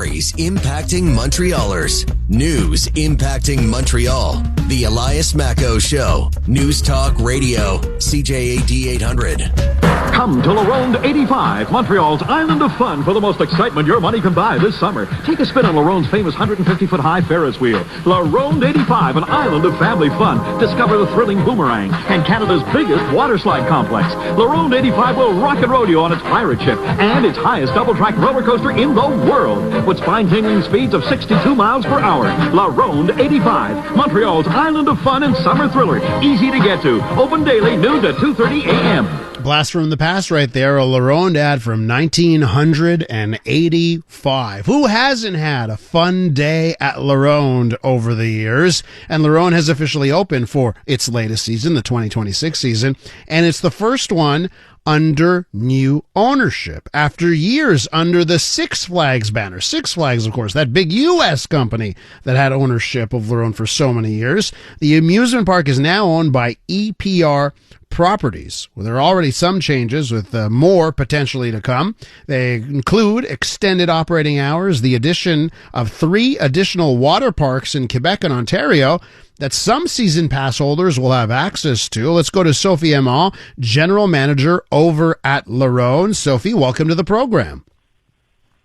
Stories impacting Montrealers. News impacting Montreal. The Elias Makos Show. News Talk Radio. CJAD 800. Come to Ronde 85, Montreal's island of fun for the most excitement your money can buy this summer. Take a spin on Ronde's famous 150-foot high Ferris wheel. Ronde 85, an island of family fun. Discover the thrilling boomerang and Canada's biggest water slide complex. Ronde 85 will rock and roll you on its pirate ship and its highest double-track roller coaster in the world with spine-tingling speeds of 62 miles per hour. Ronde 85, Montreal's island of fun and summer thriller. Easy to get to. Open daily, noon to 2:30 a.m. Blast from the past right there, a Ronde ad from 1985. Who hasn't had a fun day at Ronde over the years? And Ronde has officially opened for its latest season, the 2026 season, and it's the first one under new ownership after years under the Six Flags banner. Six Flags, of course, that big U.S. company that had ownership of Ronde for so many years. The amusement park is now owned by EPR Properties. Well, there are already some changes with more potentially to come. They include extended operating hours, the addition of 3 additional water parks in Quebec and Ontario that some season pass holders will have access to. Let's go to Sophie Emond, General Manager over at Ronde. Sophie, welcome to the program.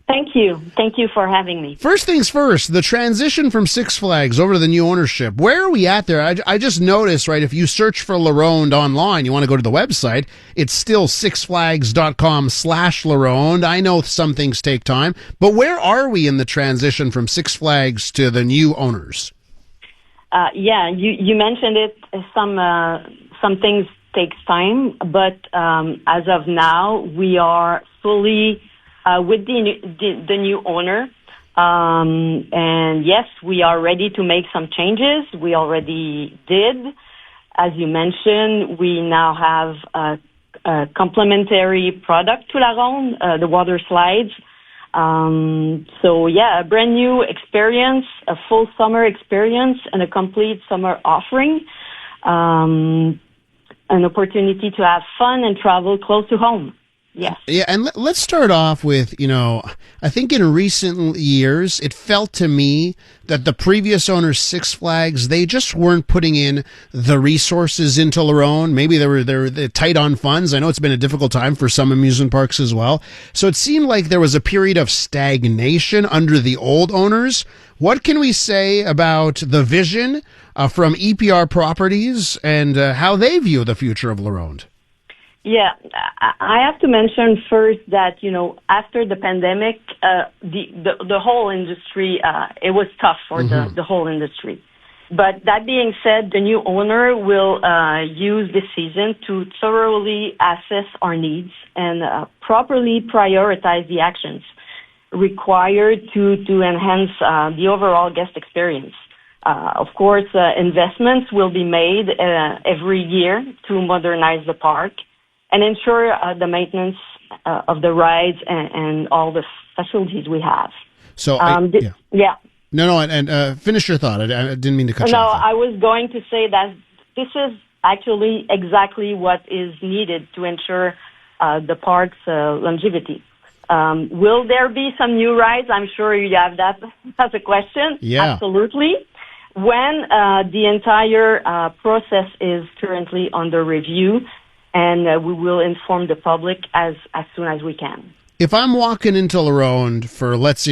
Thank you. Thank you for having me. First things first, the transition from Six Flags over to the new ownership. Where are we at there? I just noticed, right, if you search for Ronde online, you want to go to the website, it's still sixflags.com/Ronde. I know some things take time, but where are we in the transition from Six Flags to the new owners? You mentioned it. Some things takes time, but as of now, we are fully with the new owner. And yes, we are ready to make some changes. We already did. As you mentioned, we now have a complementary product to La Ronde, the water slides. A brand new experience, a full summer experience, and a complete summer offering. An opportunity to have fun and travel close to home. Yes. Yeah, and let's start off with, I think in recent years, it felt to me that the previous owners, Six Flags, they just weren't putting in the resources into Ronde. Maybe they were tight on funds. I know it's been a difficult time for some amusement parks as well. So it seemed like there was a period of stagnation under the old owners. What can we say about the vision from EPR Properties and how they view the future of Ronde? Yeah, I have to mention first that, after the pandemic, the whole industry, it was tough for the whole industry. But that being said, the new owner will use this season to thoroughly assess our needs and properly prioritize the actions required to enhance the overall guest experience. Of course, investments will be made every year to modernize the park and ensure the maintenance of the rides and all the facilities we have. So, finish your thought. I didn't mean to cut you off. No, I was going to say that this is actually exactly what is needed to ensure the park's longevity. Will there be some new rides? I'm sure you have that as a question. Yeah. Absolutely. When the entire process is currently under review, and we will inform the public as soon as we can. If I'm walking into Ronde for, this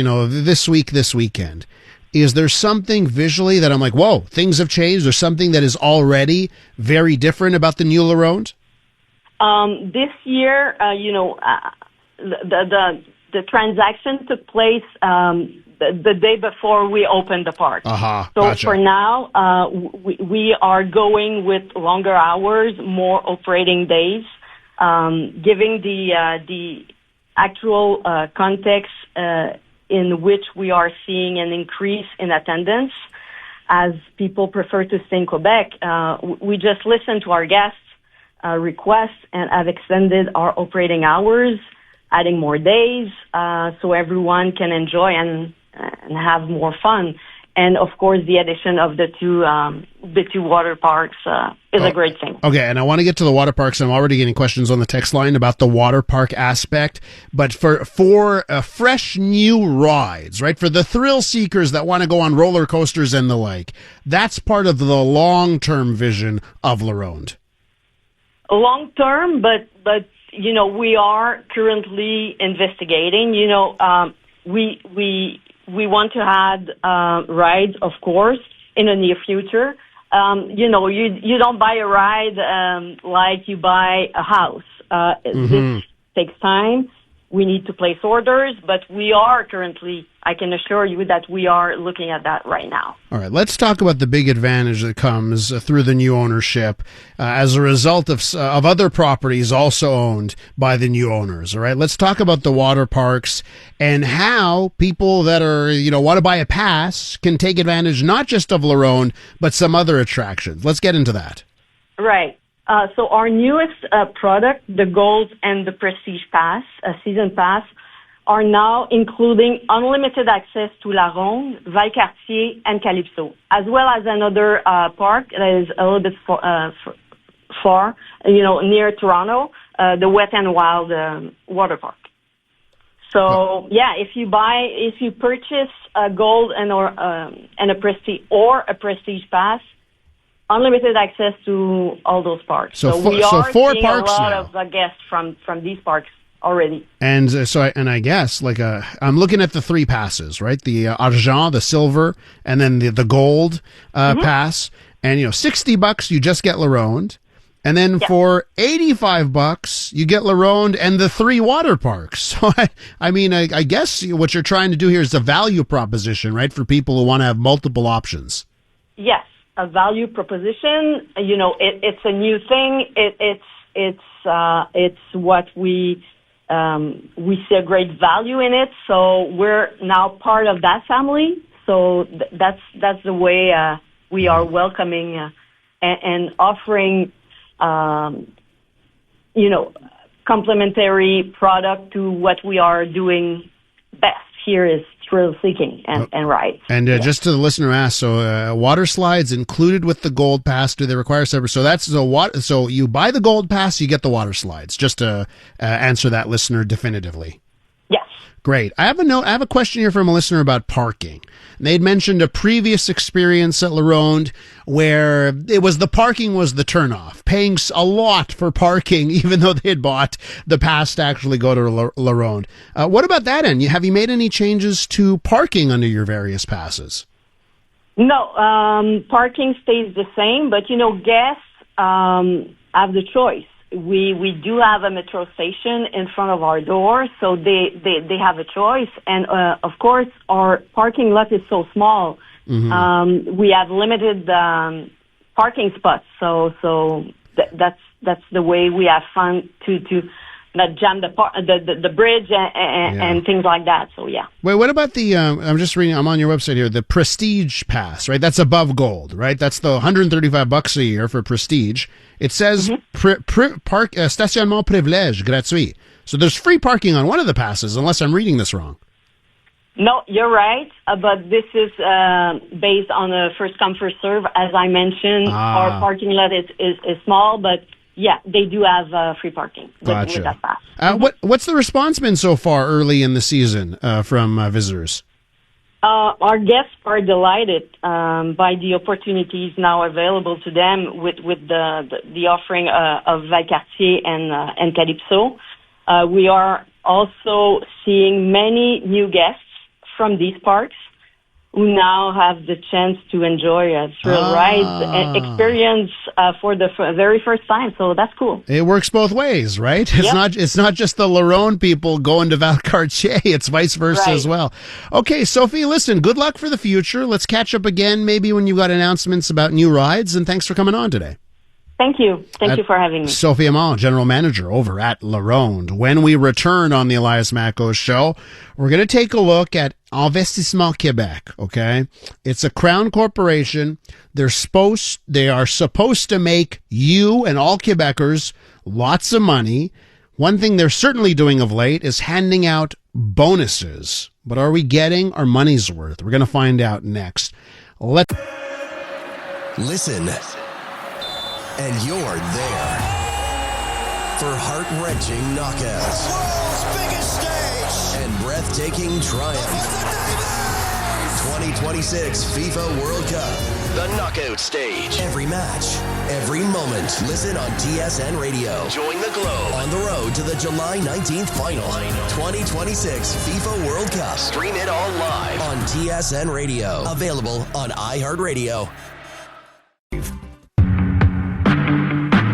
weekend, is there something visually that I'm like, whoa, things have changed? There's something that is already very different about the new Ronde? This year, the transaction took place the day before we opened the park. So gotcha. For now, we are going with longer hours, more operating days, giving the actual context in which we are seeing an increase in attendance. As people prefer to stay in Quebec, we just listened to our guests' requests and have extended our operating hours, adding more days, so everyone can enjoy and have more fun. And of course, the addition of the two water parks is a great thing. Okay, and I want to get to the water parks. I'm already getting questions on the text line about the water park aspect. But for fresh new rides, right, for the thrill seekers that want to go on roller coasters and the like, that's part of the long-term vision of La Ronde. Long term, but we are currently investigating. We want to add rides, of course, in the near future. You don't buy a ride like you buy a house. This takes time. We need to place orders, but we are currently, I can assure you that we are looking at that right now. All right, let's talk about the big advantage that comes through the new ownership as a result of other properties also owned by the new owners. All right, let's talk about the water parks and how people that are, want to buy a pass can take advantage not just of La Ronde, but some other attractions. Let's get into that. Right. So our newest product, the Gold and the Prestige Pass, Season Pass, are now including unlimited access to La Ronde, Valcartier, and Calypso, as well as another park that is a little bit far, near Toronto, the Wet and Wild water park. So if you purchase a Gold and a Prestige or a Prestige Pass, unlimited access to all those parks. So we are four seeing parks a lot now. of guests from these parks already. And I guess I'm looking at the three passes, right? The Argent, the Silver, and then the Gold pass. And $60 you just get La Ronde, and then for $85 you get La Ronde and the three water parks. So I guess what you're trying to do here is a value proposition, right, for people who want to have multiple options. Yes. A value proposition, it's a new thing. It's what we see a great value in it. So we're now part of that family. So that's the way we are welcoming and offering, complementary product to what we are doing best here is thrill seeking and rides. And just to the listener asked, so water slides included with the Gold Pass, do they require separate? So you buy the Gold Pass, you get the water slides. Just to answer that listener definitively. Yes. Great. I have a question here from a listener about parking. And they'd mentioned a previous experience at La Ronde where the parking was the turnoff, paying a lot for parking, even though they had bought the pass to actually go to La Ronde. What about that end? Have you made any changes to parking under your various passes? No, parking stays the same, but guests have the choice. We do have a metro station in front of our door, so they have a choice. And of course, our parking lot is so small. We have limited parking spots, so that's the way we have fun to not jam the bridge and things like that. So yeah. Wait, what about the? I'm just reading. I'm on your website here. The Prestige Pass, right? That's above Gold, right? That's the $135 a year for Prestige. It says park stationnement privilège gratuit. So there's free parking on one of the passes, unless I'm reading this wrong. No, you're right, but this is based on a first come first serve. As I mentioned, our parking lot is small, but yeah, they do have free parking with that pass. What's the response been so far early in the season from visitors? Our guests are delighted by the opportunities now available to them with the offering of Valcartier and Calypso. We are also seeing many new guests from these parks who now have the chance to enjoy a thrill ride and experience for the very first time. So that's cool. It works both ways, right? It's not just the La Ronde people going to Valcartier. It's vice versa as well. Okay, Sophie, listen, good luck for the future. Let's catch up again maybe when you've got announcements about new rides, and thanks for coming on today. Thank you. Thank you for having me. Sophie Emond, General Manager over at La Ronde. When we return on the Elias Makos Show, we're going to take a look at Investissement Quebec, okay? It's a Crown corporation. They are supposed to make you and all Quebecers lots of money. One thing they're certainly doing of late is handing out bonuses. But are we getting our money's worth? We're going to find out next. Listen, and you're there for heart-wrenching knockouts. The world's biggest stage. And breathtaking triumph. 2026 FIFA World Cup. The knockout stage. Every match, every moment. Listen on TSN Radio. Join the Globe on the road to the July 19th final. 2026 FIFA World Cup. Stream it all live on TSN Radio. Available on iHeartRadio.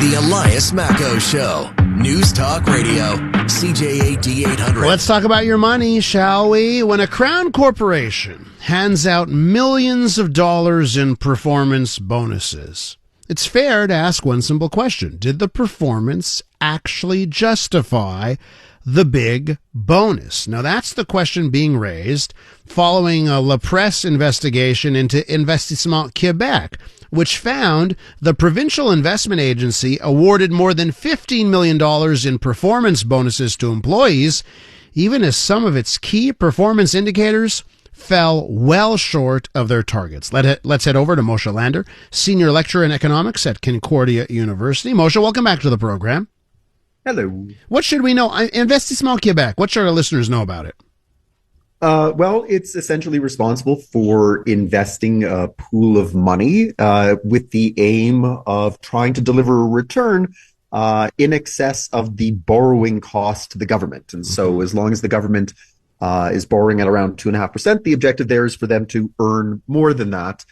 The Elias Makos Show. News Talk Radio. CJAD 800. Let's talk about your money, shall we? When a Crown Corporation hands out millions of dollars in performance bonuses, it's fair to ask one simple question. Did the performance actually justify the big bonus? Now, that's the question being raised following a La Presse investigation into Investissement Quebec, which found the provincial investment agency awarded more than $15 million in performance bonuses to employees, even as some of its key performance indicators fell well short of their targets. Let's head over to Moshe Lander, Senior Lecturer in Economics at Concordia University. Moshe, welcome back to the program. Hello. What should we know? Investissement Quebec, what should our listeners know about it? Well, it's essentially responsible for investing a pool of money with the aim of trying to deliver a return in excess of the borrowing cost to the government. And so as long as the government is borrowing at around 2.5%, the objective there is for them to earn more than that.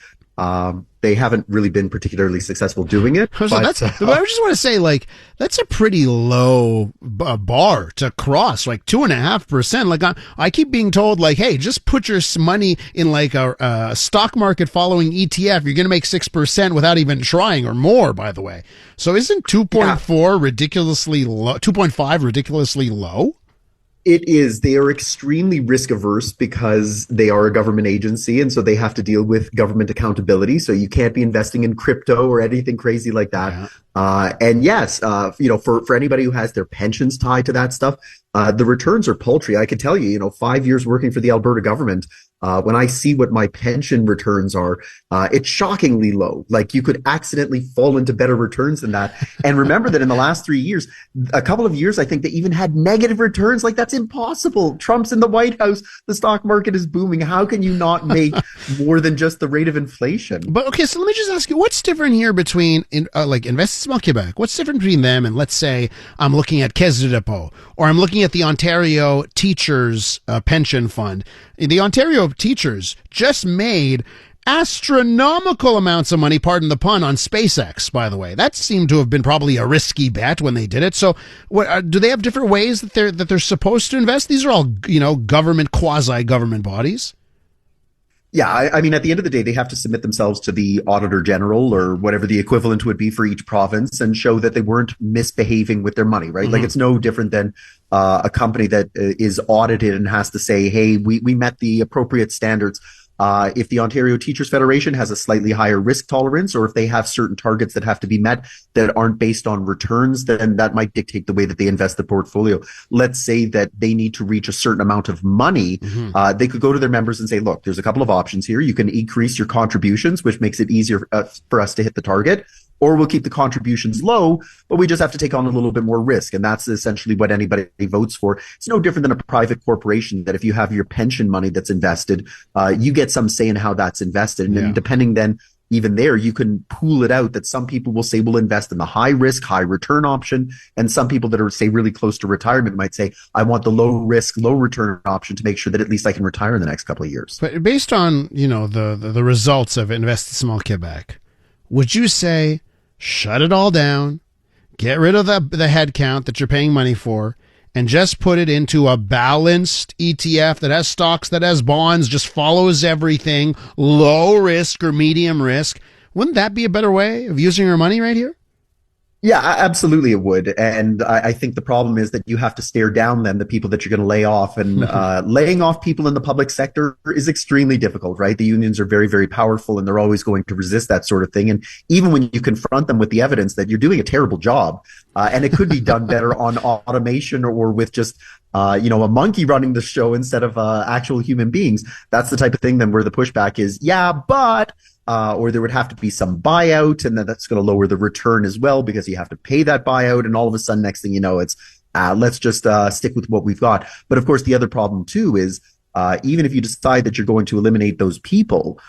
They haven't really been particularly successful doing it. So I just want to say, like, that's a pretty low bar to cross, like 2.5%. Like, I keep being told, like, hey, just put your money in like a stock market following ETF. You're going to make 6% without even trying, or more, by the way. So isn't 2.4 ridiculously low? 2.5 ridiculously low? It is. They are extremely risk averse because they are a government agency, and so they have to deal with government accountability. So you can't be investing in crypto or anything crazy like that. Yeah. And yes, for anybody who has their pensions tied to that stuff, the returns are paltry. I can tell you, 5 years working for the Alberta government, when I see what my pension returns are, it's shockingly low. Like, you could accidentally fall into better returns than that. And remember that in the last 3 years, a couple of years, I think they even had negative returns. Like, that's impossible. Trump's in the White House. The stock market is booming. How can you not make more than just the rate of inflation? But okay, so let me just ask you, what's different here between Investissement Quebec? What's different between them and, let's say, I'm looking at Caisse de dépôt, or I'm looking at the Ontario Teachers Pension Fund? The Ontario teachers just made astronomical amounts of money, pardon the pun, on SpaceX, by the way. That seemed to have been probably a risky bet when they did it. So do they have different ways that they're supposed to invest? These are all, government, quasi-government bodies. Yeah, I mean, at the end of the day, they have to submit themselves to the Auditor General or whatever the equivalent would be for each province and show that they weren't misbehaving with their money, right? Mm-hmm. Like, it's no different than a company that is audited and has to say, hey, we met the appropriate standards. If the Ontario Teachers Federation has a slightly higher risk tolerance, or if they have certain targets that have to be met that aren't based on returns, then that might dictate the way that they invest the portfolio. Let's say that they need to reach a certain amount of money. Mm-hmm. They could go to their members and say, look, there's a couple of options here. You can increase your contributions, which makes it easier for us to hit the target. Or we'll keep the contributions low, but we just have to take on a little bit more risk. And that's essentially what anybody votes for. It's no different than a private corporation that if you have your pension money that's invested, you get some say in how that's invested. And depending then, even there, you can pool it out that some people will say we'll invest in the high risk, high return option. And some people that are, say, really close to retirement might say, I want the low risk, low return option to make sure that at least I can retire in the next couple of years. But based on, the results of Investissement Quebec, would you say, shut it all down, get rid of the head count that you're paying money for, and just put it into a balanced ETF that has stocks, that has bonds, just follows everything, low risk or medium risk? Wouldn't that be a better way of using your money right here? Yeah, absolutely it would. And I think the problem is that you have to stare down then the people that you're going to lay off. And laying off people in the public sector is extremely difficult, right? The unions are very, very powerful and they're always going to resist that sort of thing. And even when you confront them with the evidence that you're doing a terrible job and it could be done better on automation or with just a monkey running the show instead of actual human beings, that's the type of thing then where the pushback is, yeah, but or there would have to be some buyout, and then that's going to lower the return as well because you have to pay that buyout. And all of a sudden, next thing you know, it's let's just stick with what we've got. But of course, the other problem too is even if you decide that you're going to eliminate those people,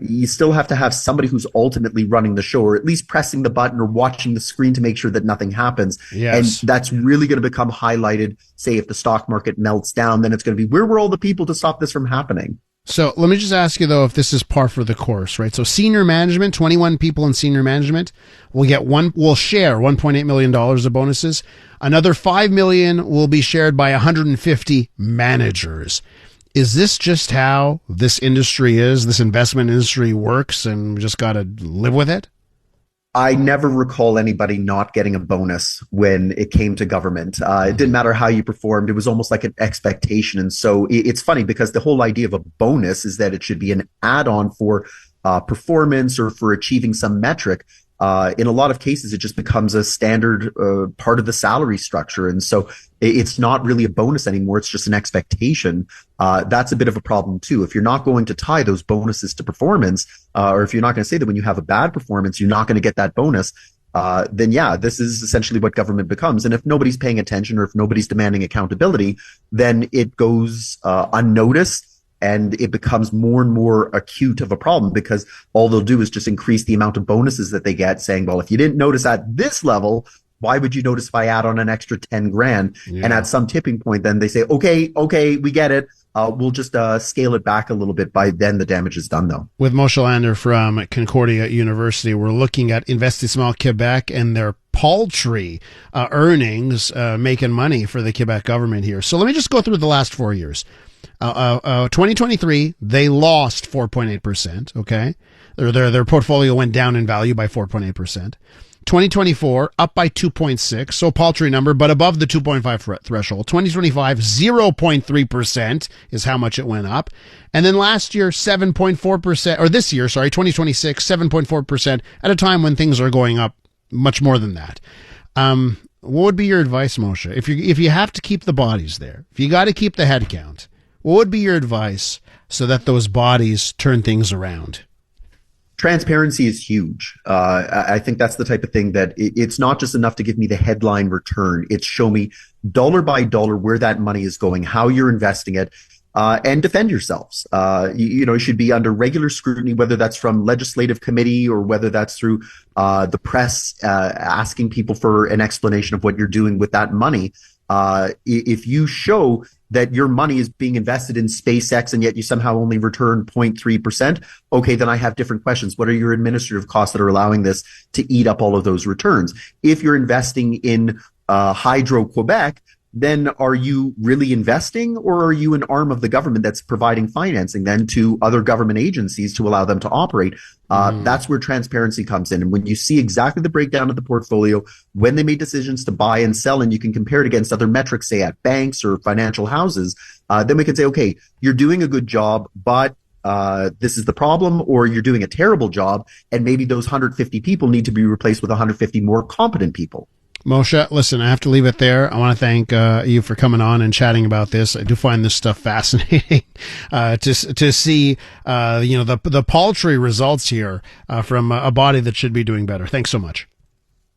you still have to have somebody who's ultimately running the show, or at least pressing the button or watching the screen to make sure that nothing happens. Yes. And that's really going to become highlighted. Say if the stock market melts down, then it's going to be, where were all the people to stop this from happening? So let me just ask you, though, if this is par for the course, right? So senior management, 21 people in senior management will share $1.8 million of bonuses. Another $5 million will be shared by 150 managers. Is this just how this industry is, this investment industry works, and we just got to live with it? I never recall anybody not getting a bonus when it came to government. It didn't matter how you performed. It was almost like an expectation. And so it's funny because the whole idea of a bonus is that it should be an add-on for performance or for achieving some metric. In a lot of cases, it just becomes a standard part of the salary structure. And so it's not really a bonus anymore. It's just an expectation. That's a bit of a problem too. If you're not going to tie those bonuses to performance, or if you're not going to say that when you have a bad performance, you're not going to get that bonus, then yeah, this is essentially what government becomes. And if nobody's paying attention or if nobody's demanding accountability, then it goes unnoticed. And it becomes more and more acute of a problem because all they'll do is just increase the amount of bonuses that they get, saying, well, if you didn't notice at this level, why would you notice if I add on an extra 10 grand? Yeah. And at some tipping point, then they say, okay, we get it. We'll just scale it back a little bit. By then, the damage is done, though. With Moshe Lander from Concordia University, we're looking at Investissement Quebec and their paltry earnings making money for the Quebec government here. So let me just go through the last 4 years. 2023, they lost 4.8%. Okay. Their portfolio went down in value by 4.8%. 2024, up by 2.6. So paltry number, but above the 2.5 threshold. 2025, 0.3% is how much it went up. And then last year, 7.4%, or this year, 2026, 7.4% at a time when things are going up much more than that. What would be your advice, Moshe? If you have to keep the bodies there, if you got to keep the head count, what would be your advice so that those bodies turn things around? Transparency is huge. I think that's the type of thing that it's not just enough to give me the headline return. It's show me dollar by dollar where that money is going, how you're investing it, and defend yourselves. You should be under regular scrutiny, whether that's from legislative committee or whether that's through the press asking people for an explanation of what you're doing with that money. If you show that your money is being invested in SpaceX and yet you somehow only return 0.3%, okay, then I have different questions. What are your administrative costs that are allowing this to eat up all of those returns? If you're investing in Hydro-Quebec, then are you really investing, or are you an arm of the government that's providing financing then to other government agencies to allow them to operate? That's where transparency comes in. And when you see exactly the breakdown of the portfolio, when they made decisions to buy and sell, and you can compare it against other metrics, say at banks or financial houses, then we can say, okay, you're doing a good job, but this is the problem, or you're doing a terrible job, and maybe those 150 people need to be replaced with 150 more competent people. Moshe, listen, I have to leave it there. I want to thank you for coming on and chatting about this. I do find this stuff fascinating to see the paltry results here from a body that should be doing better. Thanks so much.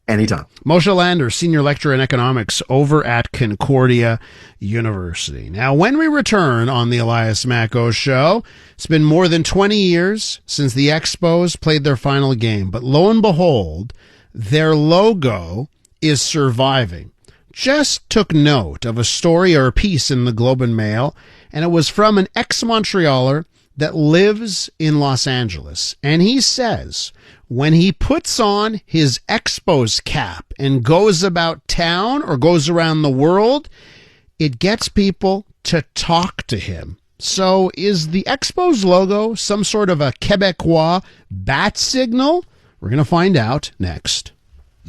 Anytime. Moshe Lander, Senior Lecturer in Economics over at Concordia University. Now, when we return on the Elias Makos Show, it's been more than 20 years since the Expos played their final game. But lo and behold, their logo is surviving. Just took note of a story or a piece in the Globe and Mail, and it was from an ex-Montrealer that lives in Los Angeles. And he says when he puts on his Expos cap and goes about town or goes around the world, it gets people to talk to him. So is the Expos logo some sort of a Quebecois bat signal? We're going to find out next.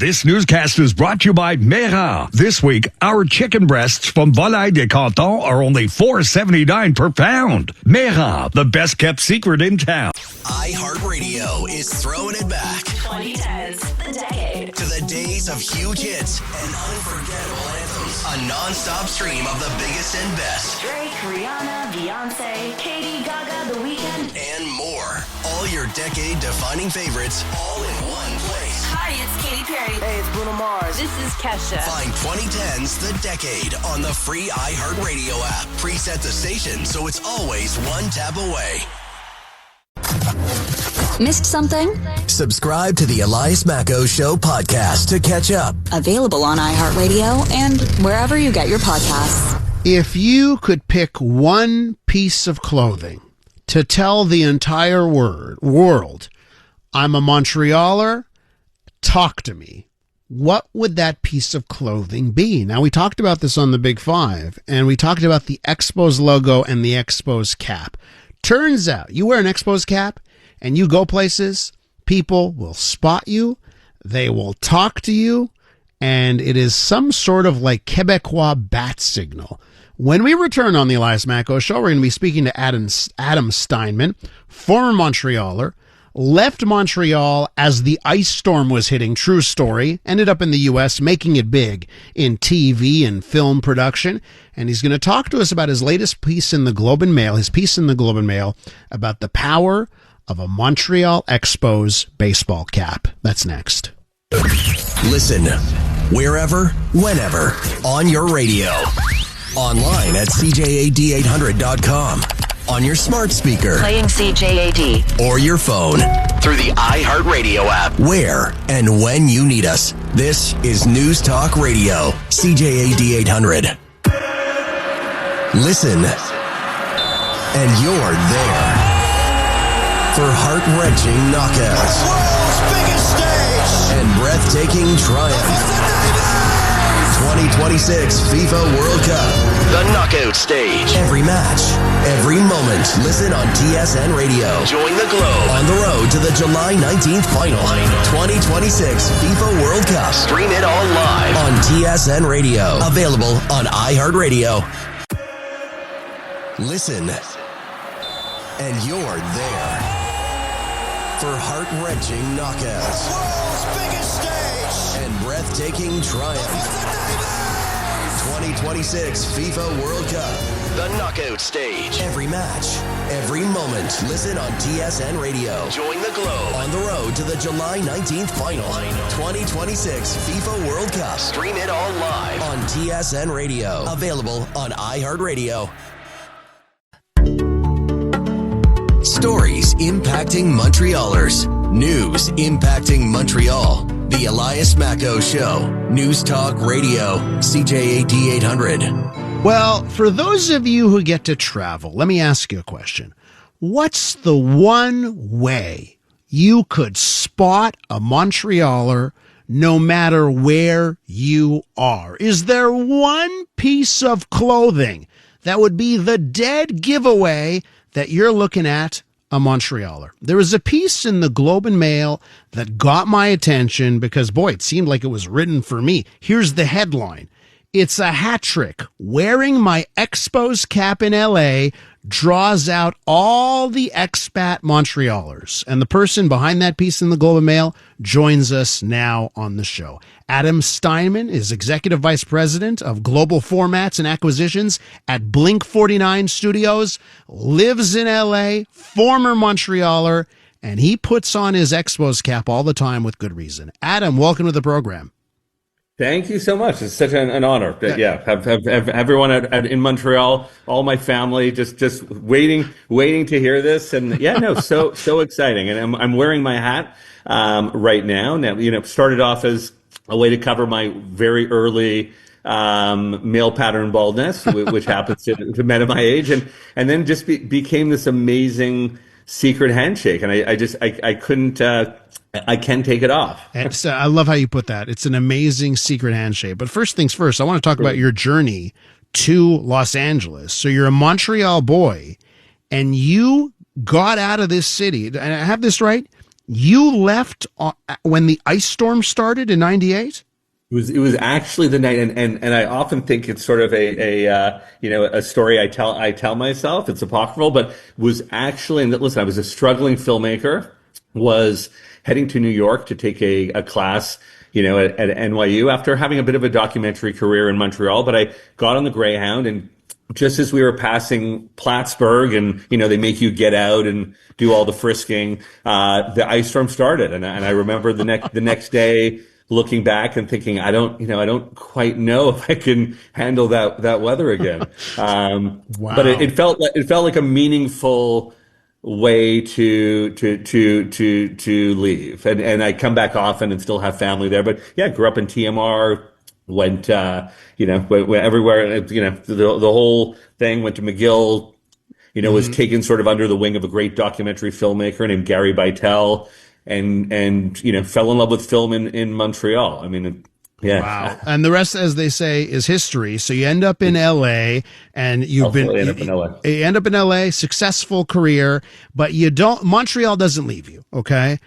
This newscast is brought to you by Mera. This week, our chicken breasts from Volaille des Cantons are only $4.79 per pound. Mera, the best kept secret in town. iHeartRadio is throwing it back. 2010s, the decade. To the days of huge hits and unforgettable anthems. A non-stop stream of the biggest and best. Drake, Rihanna, Beyonce, Katy, Gaga, The Weeknd, and more. All your decade-defining favorites all in one place. Hi, it's Katy Perry. Hey, it's Bruno Mars. This is Kesha. Find 2010's The Decade on the free iHeartRadio app. Preset the station so it's always one tap away. Missed something? Subscribe to the Elias Makos Show podcast to catch up. Available on iHeartRadio and wherever you get your podcasts. If you could pick one piece of clothing to tell the entire world, I'm a Montrealer, talk to me, what would that piece of clothing be? Now, we talked about this on the Big Five, and we talked about the Expos logo and the Expos cap. Turns out, you wear an Expos cap, and you go places, people will spot you, they will talk to you, and it is some sort of like Quebecois bat signal. When we return on the Elias Makos Show, we're going to be speaking to Adam Steinman, former Montrealer, left Montreal as the ice storm was hitting, true story, ended up in the U.S., making it big in TV and film production, and he's going to talk to us about his latest piece in the Globe and Mail, about the power of a Montreal Expos baseball cap. That's next. Listen wherever, whenever, on your radio. Online at CJAD800.com. On your smart speaker. Playing CJAD. Or your phone. Through the iHeartRadio app. Where and when you need us. This is News Talk Radio. CJAD 800. Listen. And you're there. For heart-wrenching knockouts. World's biggest stage. And breathtaking triumph. 2026 FIFA World Cup. The knockout stage. Every match, every moment. Listen on TSN Radio. Join the globe on the road to the July 19th final. 2026 FIFA World Cup. Stream it all live on TSN Radio. Available on iHeartRadio. Listen. And you're there. For heart-wrenching knockouts. World's biggest stage. And breathtaking triumph. 2026 FIFA World Cup. The knockout stage. Every match, every moment. Listen on TSN Radio. Join the globe on the road to the July 19th final. 2026 FIFA World Cup. Stream it all live on TSN Radio. Available on iHeartRadio. Stories impacting Montrealers. News impacting Montreal. The Elias Makos Show. News Talk Radio. CJAD 800. Well, for those of you who get to travel, let me ask you a question. What's the one way you could spot a Montrealer no matter where you are? Is there one piece of clothing that would be the dead giveaway that you're looking at a Montrealer? There was a piece in the Globe and Mail that got my attention because, boy, it seemed like it was written for me. Here's the headline. It's a hat trick. Wearing my Expos cap in L.A. draws out all the expat Montrealers. And the person behind that piece in the Globe and Mail joins us now on the show. Adam Steinman is Executive Vice President of Global Formats and Acquisitions at Blink49 Studios, lives in L.A., former Montrealer, and he puts on his Expos cap all the time with good reason. Adam, welcome to the program. Thank you so much. It's such an honor. Have everyone in Montreal, all my family, just waiting to hear this. And so exciting. And I'm wearing my hat right now. Now, started off as a way to cover my very early male pattern baldness, which happens to men of my age, and then just became this amazing secret handshake. And I couldn't. I can take it off. I love how you put that. It's an amazing secret handshake. But first things first, I want to talk about your journey to Los Angeles. So you're a Montreal boy, and you got out of this city. And I have this right? You left when the ice storm started in '98? It was actually the night, and I often think it's sort of a story I tell myself. It's apocryphal, but was actually, and listen, I was a struggling filmmaker, was heading to New York to take a class, at NYU after having a bit of a documentary career in Montreal. But I got on the Greyhound, and just as we were passing Plattsburgh, and they make you get out and do all the frisking, the ice storm started, and I remember the next day, looking back and thinking, I don't quite know if I can handle that weather again. Wow. But it felt like a meaningful way to leave. And I come back often and still have family there. But yeah, grew up in TMR, went everywhere, the whole thing, went to McGill, was taken sort of under the wing of a great documentary filmmaker named Gary Beitel. And fell in love with film in Montreal. I mean, yeah. Wow. And the rest, as they say, is history. So you end up in LA, and you end up in LA, successful career, but Montreal doesn't leave you. Okay.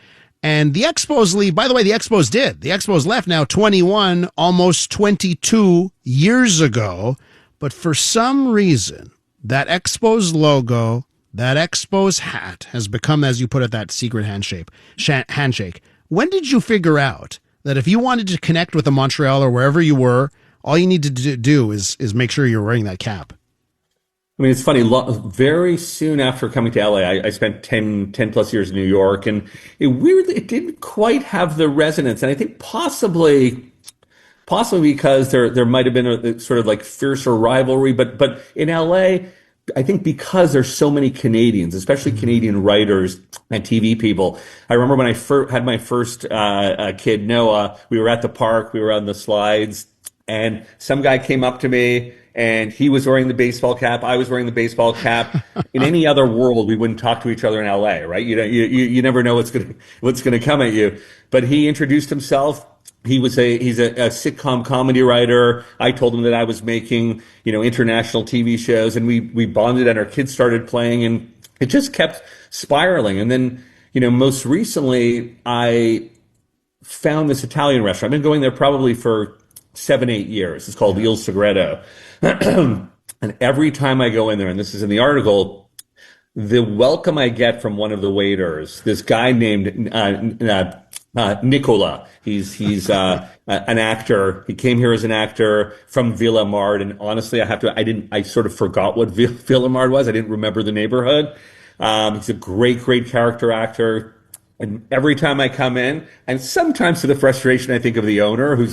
And the Expos leave. By the way, the Expos did. The Expos left now 21, almost 22 years ago. But for some reason, that Expos logo, that Expos hat has become, as you put it, that secret handshake. When did you figure out that if you wanted to connect with a Montrealer wherever you were, all you need to do is make sure you're wearing that cap? I mean, it's funny. Very soon after coming to LA, I spent 10 plus years in New York, and it didn't quite have the resonance. And I think possibly because there might have been a sort of like fiercer rivalry, but in LA, I think because there's so many Canadians, especially Canadian writers and TV people. I remember when I had my first kid, Noah, we were at the park, we were on the slides, and some guy came up to me, and he was wearing the baseball cap, I was wearing the baseball cap. In any other world, we wouldn't talk to each other in LA, right? You never know what's gonna come at you. But he introduced himself. He's a sitcom comedy writer. I told him that I was making, international TV shows, and we bonded, and our kids started playing, and it just kept spiraling. And then, most recently I found this Italian restaurant. I've been going there probably for 7-8 years. It's called Il Segreto. And every time I go in there, and this is in the article, the welcome I get from one of the waiters, this guy named Nicola. He's an actor. He came here as an actor from Ville-Émard, and honestly, I sort of forgot what Ville-Émard was. I didn't remember the neighborhood. He's a great character actor. And every time I come in, and sometimes to the frustration, I think of the owner who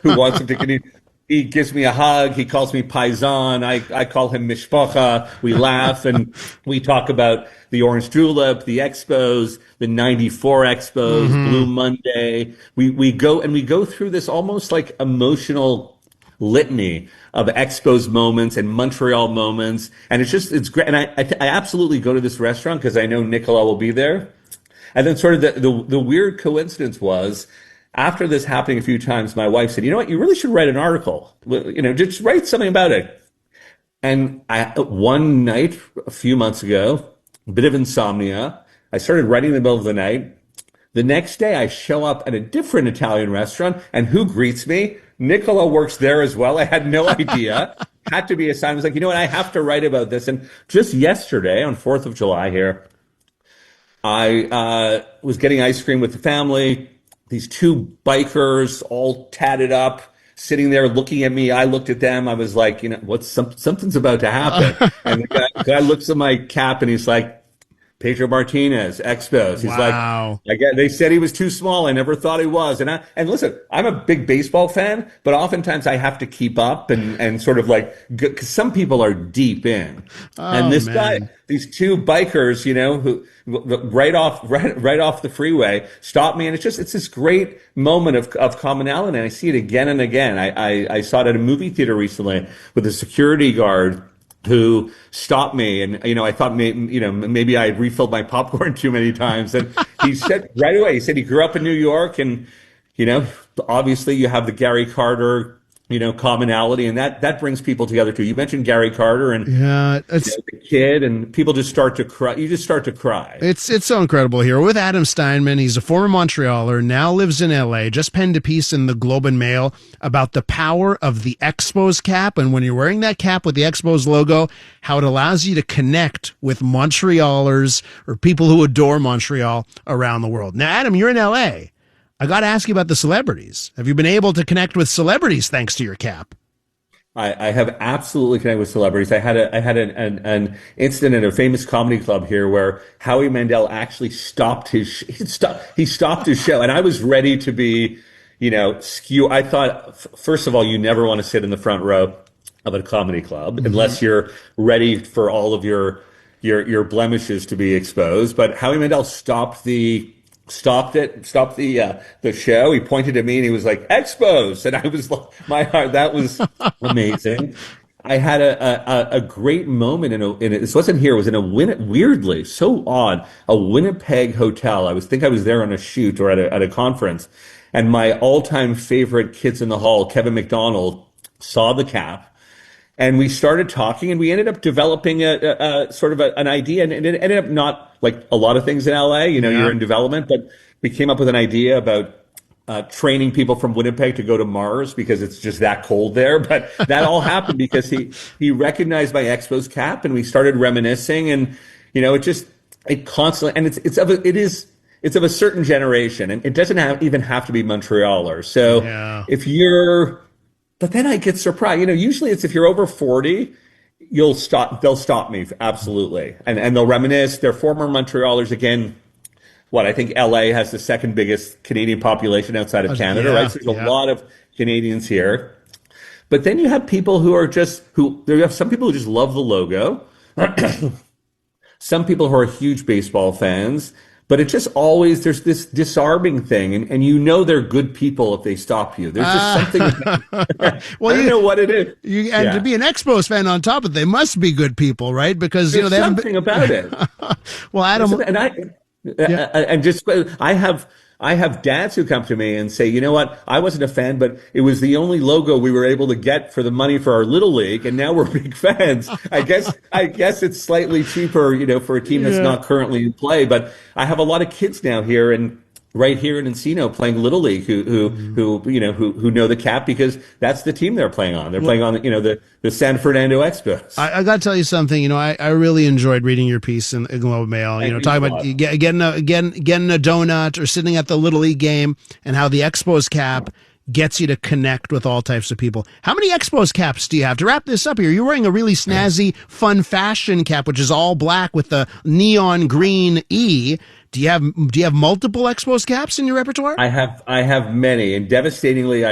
wants him to continue. He gives me a hug. He calls me paisan. I call him mishpacha. We laugh and we talk about the Orange Julep, the Expos, the '94 Expos, Blue Monday. We go through this almost like emotional litany of Expos moments and Montreal moments, and it's great. And I absolutely go to this restaurant because I know Nicola will be there. And then sort of the weird coincidence was, after this happening a few times, my wife said, "You know what? You really should write an article. Just write something about it." And one night, a few months ago, a bit of insomnia, I started writing in the middle of the night. The next day, I show up at a different Italian restaurant, and who greets me? Nicola works there as well. I had no idea. Had to be a sign. I was like, you know what? I have to write about this. And just yesterday, on 4th of July here, I was getting ice cream with the family. These two bikers, all tatted up, sitting there looking at me. I looked at them. I was like, something's about to happen. And the guy looks at my cap and he's like, Pedro Martinez, Expos. He's wow. like, they said he was too small. I never thought he was. And listen, I'm a big baseball fan, but oftentimes I have to keep up and sort of like, because some people are deep in. And this guy, these two bikers, who right off the freeway stopped me. And it's this great moment of commonality. And I see it again and again. I saw it at a movie theater recently with a security guard who stopped me, and I thought maybe I had refilled my popcorn too many times. And he said right away, he grew up in New York, and obviously you have the Gary Carter commonality, and that brings people together too. You mentioned Gary Carter and the kid, and people just start to cry. You just start to cry. It's so incredible here with Adam Steinman. He's a former Montrealer, now lives in LA. Just penned a piece in the Globe and Mail about the power of the Expos cap, and when you're wearing that cap with the Expos logo, how it allows you to connect with Montrealers or people who adore Montreal around the world. Now, Adam, you're in LA. I got to ask you about the celebrities. Have you been able to connect with celebrities thanks to your cap? I have absolutely connected with celebrities. I had an incident at a famous comedy club here where Howie Mandel actually stopped his show, and I was ready to be, skew. I thought, first of all, you never want to sit in the front row of a comedy club unless you're ready for all of your blemishes to be exposed. But Howie Mandel stopped the show. He pointed at me and he was like, Expos. And I was like, my heart, that was amazing. I had a great moment this wasn't here, it was in weirdly, so odd, a Winnipeg hotel. I was there on a shoot or at a conference. And my all-time favorite Kids in the Hall, Kevin McDonald, saw the cap. And we started talking, and we ended up developing a sort of an idea, and it ended up not like a lot of things in LA. You're in development, but we came up with an idea about training people from Winnipeg to go to Mars because it's just that cold there. But that all happened because he recognized my Expos cap, and we started reminiscing, and it constantly, and it's of a certain generation, and it doesn't even have to be Montrealer. So if you're. But then I get surprised. Usually it's if you're over 40, they'll stop me. Absolutely. And they'll reminisce. They're former Montrealers. Again, I think LA has the second biggest Canadian population outside of Canada, right? So there's a lot of Canadians here. But then you have people there are some people who just love the logo. Some people who are huge baseball fans. But it just always, there's this disarming thing, and they're good people if they stop you. There's just something. Well, I don't know what it is. To be an Expos fan on top of it, they must be good people, right? Because there's something about it. Well, Adam, I have dads who come to me and say, you know what, I wasn't a fan, but it was the only logo we were able to get for the money for our little league, and now we're big fans. I guess it's slightly cheaper, for a team that's not currently in play. But I have a lot of kids now here right here in Encino playing Little League who know the cap because that's the team they're playing on. They're playing on the San Fernando Expos. I got to tell you something. I really enjoyed reading your piece in Globe Mail. Talking about getting a donut or sitting at the Little League game and how the Expos cap gets you to connect with all types of people. How many Expos caps do you have? To wrap this up here, you're wearing a really snazzy, fun fashion cap, which is all black with the neon green E. Do you have multiple Expos caps in your repertoire? I have many, and devastatingly,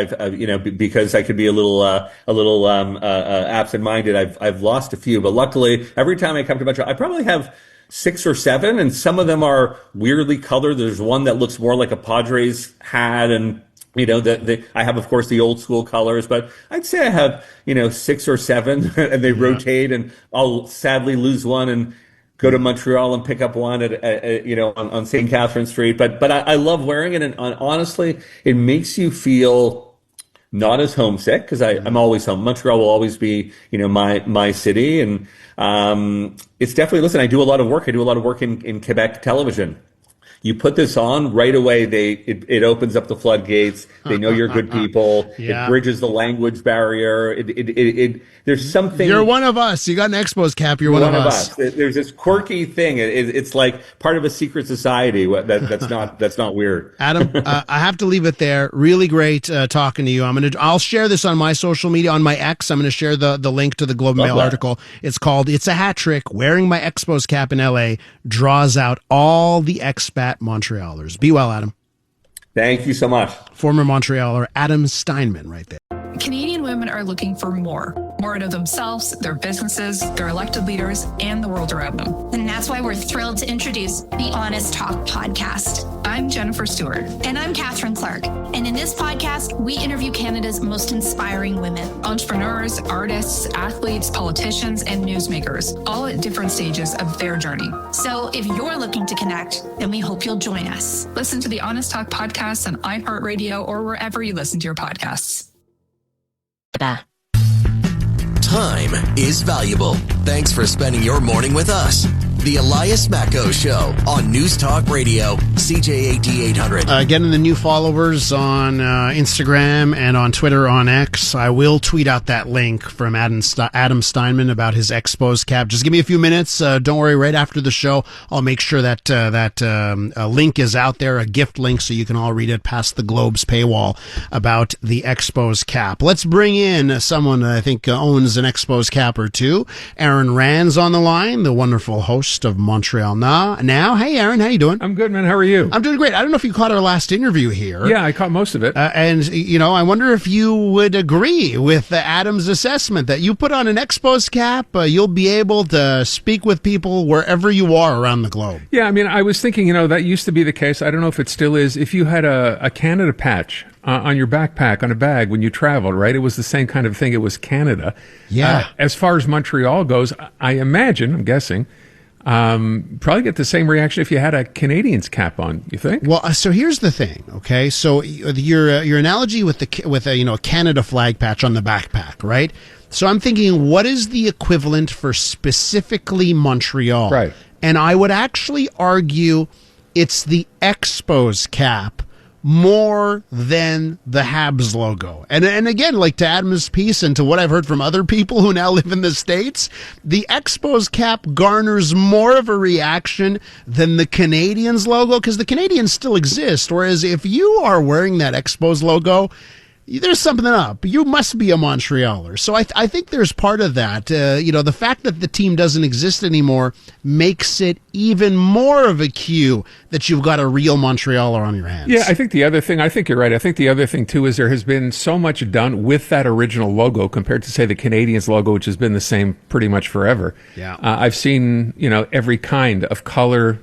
because I could be a little absent-minded, I've lost a few. But luckily, every time I come to Montreal, I probably have 6 or 7, and some of them are weirdly colored. There's one that looks more like a Padres hat, and I have, of course, the old school colors, but I'd say I have 6 or 7, and they rotate, and I'll sadly lose one and go to Montreal and pick up one on St. Catherine Street. But I love wearing it, and honestly, it makes you feel not as homesick because I'm always home. Montreal will always be my city, and it's definitely. Listen, I do a lot of work. I do a lot of work in Quebec television. You put this on right away, it opens up the floodgates. They know you're good people. It bridges the language barrier. There's something. You're one of us. You got an Expos cap. You're one of us. There's this quirky thing. It's like part of a secret society that's not weird. Adam, I have to leave it there. Really great talking to you. I'll share this on my social media, on my X. I'm going to share the link to the Globe and Mail article. It's called "It's a Hat Trick. Wearing my Expos cap in LA draws out all the expat Montrealers." Be well, Adam. Thank you so much. Former Montrealer Adam Steinman right there. Canadian women are looking for more out of themselves, their businesses, their elected leaders, and the world around them. And that's why we're thrilled to introduce the Honest Talk podcast. I'm Jennifer Stewart. And I'm Catherine Clark. And in this podcast, we interview Canada's most inspiring women. Entrepreneurs, artists, athletes, politicians, and newsmakers, all at different stages of their journey. So if you're looking to connect, then we hope you'll join us. Listen to the Honest Talk podcast on iHeartRadio or wherever you listen to your podcasts. Time is valuable. Thanks for spending your morning with us. The Elias Makos Show on News Talk Radio, CJAD 800. Getting the new followers on Instagram and on Twitter on X. I will tweet out that link from Adam Steinman about his Expos Cap. Just give me a few minutes. Don't worry, right after the show, I'll make sure that link is out there, a gift link, so you can all read it past the Globe's paywall about the Expos Cap. Let's bring in someone I think owns an Expos Cap or two. Aaron Rand's on the line, the wonderful host of Montreal Now. Hey, Aaron, how you doing? I'm good, man. How are you? I'm doing great. I don't know if you caught our last interview here. Yeah, I caught most of it. And, I wonder if you would agree with Adam's assessment that you put on an Expos Cap, you'll be able to speak with people wherever you are around the globe. Yeah, I mean, I was thinking, that used to be the case. I don't know if it still is. If you had a Canada patch on your backpack, on a bag when you traveled, right? It was the same kind of thing. It was Canada. Yeah. As far as Montreal goes, I'm guessing, probably get the same reaction if you had a Canadians cap on, you think? Well, so here's the thing, okay? So your analogy with a Canada flag patch on the backpack, right? So I'm thinking, what is the equivalent for specifically Montreal? Right. And I would actually argue it's the Expos Cap more than the Habs logo. And again, like to Adam's piece and to what I've heard from other people who now live in the States, the Expos Cap garners more of a reaction than the Canadians logo, because the Canadians still exist. Whereas if you are wearing that Expos logo, there's something up. You must be a Montrealer. So I think there's part of that. The fact that the team doesn't exist anymore makes it even more of a cue that you've got a real Montrealer on your hands. Yeah, I think you're right. I think the other thing, too, is there has been so much done with that original logo compared to, say, the Canadians logo, which has been the same pretty much forever. Yeah. I've seen, every kind of color,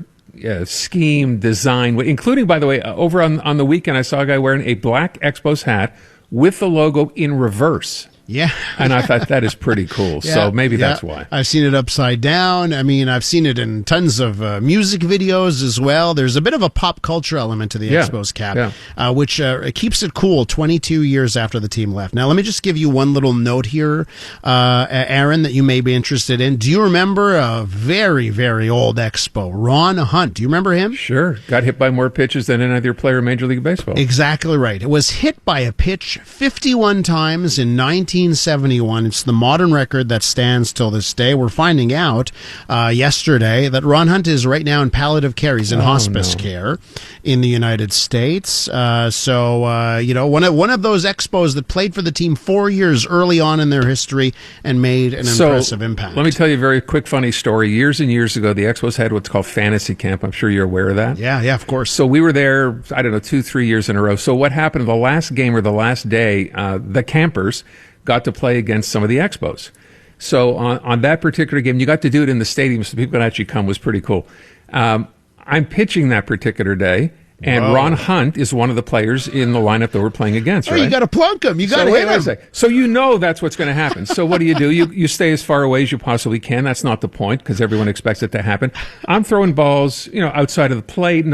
scheme, design, including, by the way, over on the weekend, I saw a guy wearing a black Expos hat with the logo in reverse. Yeah. And I thought that is pretty cool. Yeah, so maybe that's why. I've seen it upside down. I mean, I've seen it in tons of music videos as well. There's a bit of a pop culture element to the Expos Cap, which keeps it cool 22 years after the team left. Now, let me just give you one little note here, Aaron, that you may be interested in. Do you remember a very, very old Expo, Ron Hunt? Do you remember him? Sure. Got hit by more pitches than any other player in Major League Baseball. Exactly right. It was hit by a pitch 51 times in 1971. It's the modern record that stands till this day. We're finding out yesterday that Ron Hunt is right now in palliative care. He's in hospice care in the United States. One of those Expos that played for the team 4 years early on in their history and made an impressive impact. Let me tell you a very quick, funny story. Years and years ago, the Expos had what's called Fantasy Camp. I'm sure you're aware of that. Yeah, of course. So we were there, 2-3 years in a row. So what happened the last game or the last day, the campers got to play against some of the Expos. So on that particular game, you got to do it in the stadium so people could actually come. It was pretty cool. I'm pitching that particular day, and Ron Hunt is one of the players in the lineup that we're playing against, right? You got to plunk him. You got to hit him. So that's what's going to happen. So what do? You stay as far away as you possibly can. That's not the point because everyone expects it to happen. I'm throwing balls, outside of the plate.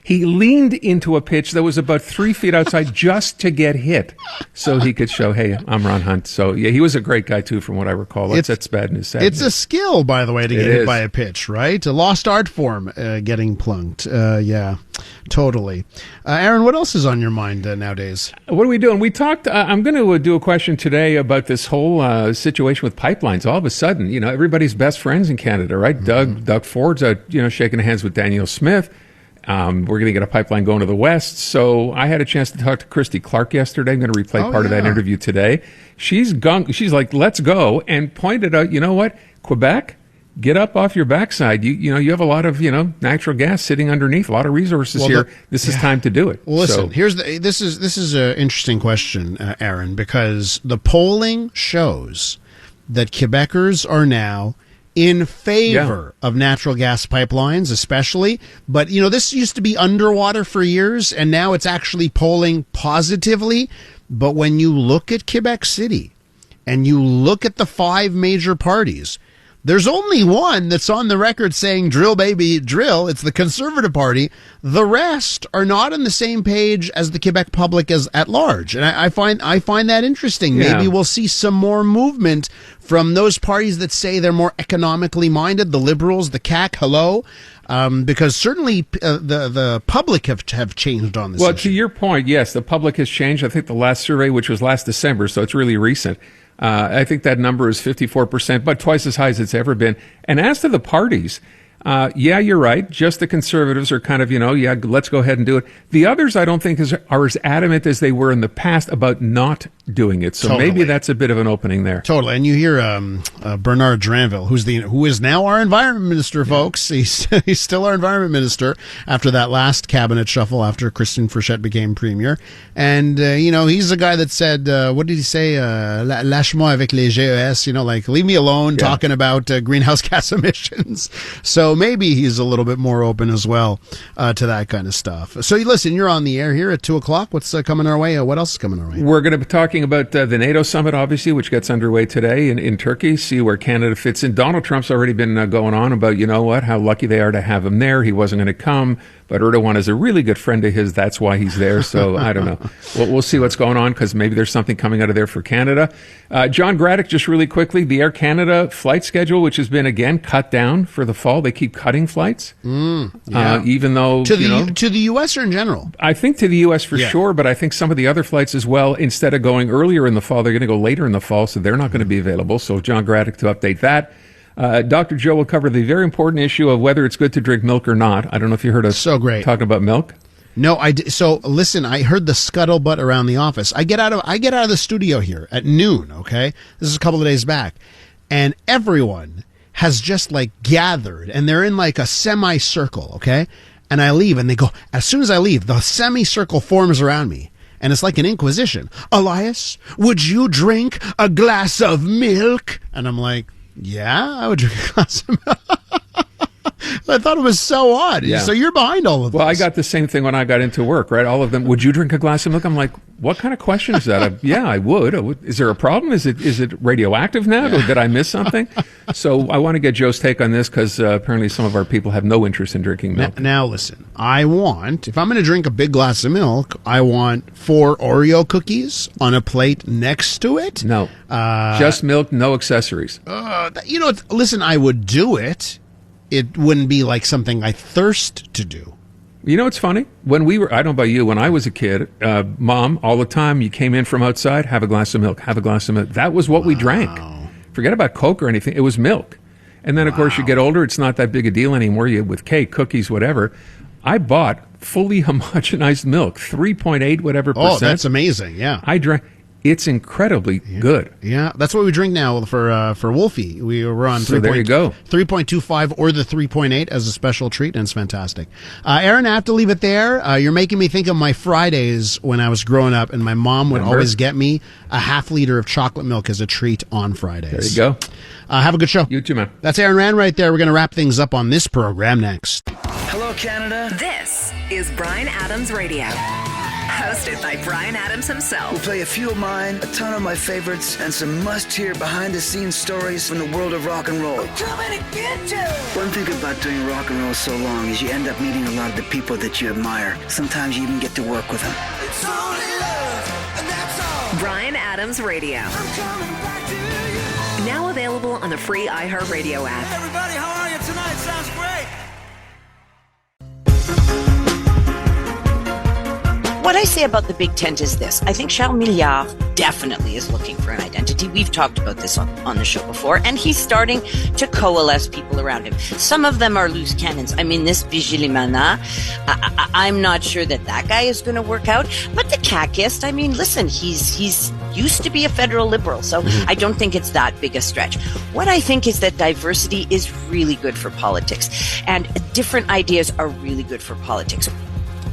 He leaned into a pitch that was about 3 feet outside just to get hit so he could show, hey, I'm Ron Hunt. So, yeah, he was a great guy, too, from what I recall. That's bad news. It's a skill, by the way, to get hit by a pitch, right? A lost art form, getting plunked. Yeah, totally. Aaron, what else is on your mind nowadays? What are we doing? We talked, I'm going to do a question today about this whole situation with pipelines. All of a sudden, everybody's best friends in Canada, right? Mm-hmm. Doug Ford's, shaking hands with Daniel Smith. We're going to get a pipeline going to the west. So I had a chance to talk to Christy Clark yesterday. I'm going to replay part of that interview today. She's like, let's go, and pointed out, you know what, Quebec, get up off your backside. You have a lot of natural gas sitting underneath, a lot of resources here. This is time to do it. Well, listen, this is an interesting question, Aaron, because the polling shows that Quebecers are now in favor of natural gas pipelines, especially. But, this used to be underwater for years, and now it's actually polling positively. But when you look at Quebec City and you look at the 5 major parties, There's only one that's on the record saying drill, baby, drill. It's the Conservative Party. The rest are not on the same page as the Quebec public as at large. And I find that interesting. Yeah. Maybe we'll see some more movement from those parties that say they're more economically minded, the Liberals, the CAQ, hello. Because certainly the public have changed on this issue. To your point, yes, the public has changed. I think the last survey, which was last December, so it's really recent, I think that number is 54%, but twice as high as it's ever been. And as to the parties, you're right. Just the Conservatives are kind of, let's go ahead and do it. The others, I don't think, are as adamant as they were in the past about not doing it. So maybe that's a bit of an opening there. Totally. And you hear Bernard Dranville, who is now our environment minister, folks. He's still our environment minister after that last cabinet shuffle after Christine Frechette became premier. And, he's the guy that said, what did he say? Lâche-moi avec les GES, leave me alone talking about greenhouse gas emissions. So maybe he's a little bit more open as well to that kind of stuff. So listen, you're on the air here at 2:00. What's coming our way? What else is coming our way? We're going to be talking about the NATO summit, obviously, which gets underway today in Turkey, see where Canada fits in. Donald Trump's already been going on about, how lucky they are to have him there. He wasn't going to come, but Erdogan is a really good friend of his. That's why he's there. So I don't know. We'll see what's going on because maybe there's something coming out of there for Canada. John Graddick, just really quickly, the Air Canada flight schedule, which has been, again, cut down for the fall. They keep cutting flights, even though... To the U.S. or in general? I think to the U.S. for sure, but I think some of the other flights as well, instead of going earlier in the fall, they're going to go later in the fall, so they're not going to be available. So John Graddick to update that. Dr. Joe will cover the very important issue of whether it's good to drink milk or not. I don't know if you heard us talking about milk. No, I did. So listen, I heard the scuttlebutt around the office. I get out of the studio here at noon. Okay, this is a couple of days back, and everyone has just gathered, and they're in a semicircle. Okay, and I leave, and they go. As soon as I leave, the semicircle forms around me. And it's like an inquisition. Elias, would you drink a glass of milk? And I'm like, yeah, I would drink a glass of milk. I thought it was so odd. Yeah. So you're behind all of this. Well, I got the same thing when I got into work, right? All of them, would you drink a glass of milk? I'm like, what kind of question is that? Yeah, I would. Is there a problem? Is it radioactive now? Yeah. Did I miss something? So I want to get Joe's take on this because apparently some of our people have no interest in drinking milk. Now listen, if I'm going to drink a big glass of milk, I want 4 Oreo cookies on a plate next to it. No, just milk, no accessories. Listen, I would do it. It wouldn't be like something I thirst to do. You know, it's funny. When we were, I don't know about you, when I was a kid, Mom, all the time, you came in from outside, have a glass of milk, have a glass of milk. That was what we drank. Forget about Coke or anything. It was milk. And then, of course, you get older, it's not that big a deal anymore. With cake, cookies, whatever. I bought fully homogenized milk, 3.8 whatever percent. Oh, that's amazing, yeah. I drank. It's incredibly good. Yeah, that's what we drink now for Wolfie. We were on 3.25 or the 3.8 as a special treat, and it's fantastic. Aaron, I have to leave it there. You're making me think of my Fridays when I was growing up, and my mom would always get me a half liter of chocolate milk as a treat on Fridays. There you go. Have a good show. You too, man. That's Aaron Rand right there. We're going to wrap things up on this program next. Hello, Canada. This is Bryan Adams Radio. Hosted by Bryan Adams himself. We'll play a few of mine, a ton of my favorites, and some must-hear behind-the-scenes stories from the world of rock and roll. We're coming to get you! One thing about doing rock and roll so long is you end up meeting a lot of the people that you admire. Sometimes you even get to work with them. It's only love, and that's all. Bryan Adams Radio. I'm coming back to you. Now available on the free iHeartRadio app. Hey everybody, how are you tonight? Sounds great. What I say about the Big Tent is this. I think Charles Milliard definitely is looking for an identity. We've talked about this on the show before, and he's starting to coalesce people around him. Some of them are loose cannons. I mean, this Vigilimana, I'm not sure that guy is going to work out. But the Kakist, I mean, listen, he's used to be a federal liberal, so I don't think it's that big a stretch. What I think is that diversity is really good for politics, and different ideas are really good for politics.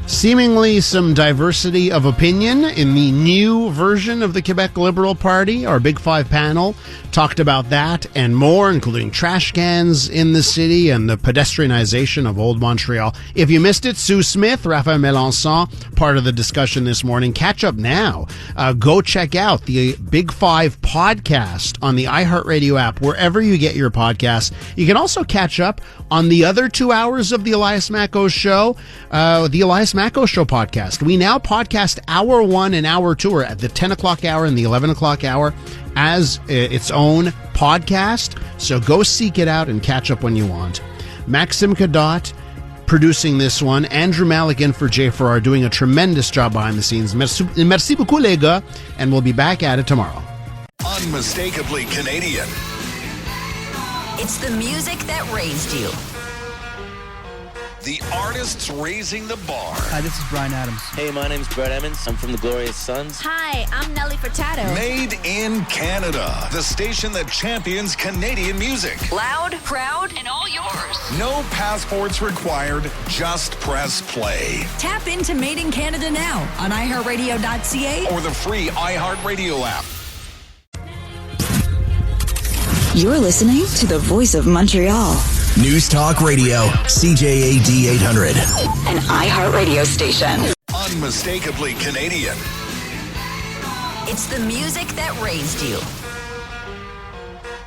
Seemingly some diversity of opinion in the new version of the Quebec Liberal Party. Our Big Five panel talked about that and more, including trash cans in the city and the pedestrianization of Old Montreal. If you missed it, Sue Smith, Raphael Melançon, part of the discussion this morning. Catch up now. Go check out the Big Five podcast on the iHeartRadio app, wherever you get your podcasts. You can also catch up on the other 2 hours of the Elias Makos Show, the Elias Makos Show podcast. We now podcast hour 1 and hour 2 at the 10 o'clock hour and the 11 o'clock hour as its own podcast. So go seek it out and catch up when you want. Maxim Kadot producing this one. Andrew Maligan for Jay Farrar doing a tremendous job behind the scenes. Merci beaucoup, les gars, and we'll be back at it tomorrow. Unmistakably Canadian. It's the music that raised you. The artists raising the bar. Hi, this is Brian Adams. Hey, my name's Brett Emmons. I'm from the Glorious Sons. Hi, I'm Nelly Furtado. Made in Canada. The station that champions Canadian music. Loud, proud, and all yours. No passports required. Just press play. Tap into Made in Canada now on iHeartRadio.ca or the free iHeartRadio app. You're listening to the voice of Montreal. News Talk Radio, CJAD 800. An iHeartRadio station. Unmistakably Canadian. It's the music that raised you.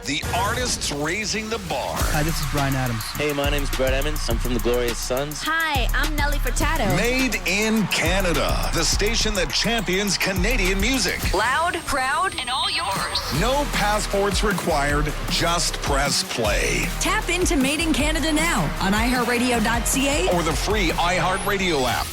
The artists raising the bar. Hi, this is Brian Adams. Hey, my name's Brett Emmons. I'm from the Glorious Sons. Hi, I'm Nelly Furtado. Made in Canada. The station that champions Canadian music. Loud, proud, and all yours. No passports required. Just press play. Tap into Made in Canada now on iHeartRadio.ca or the free iHeartRadio app.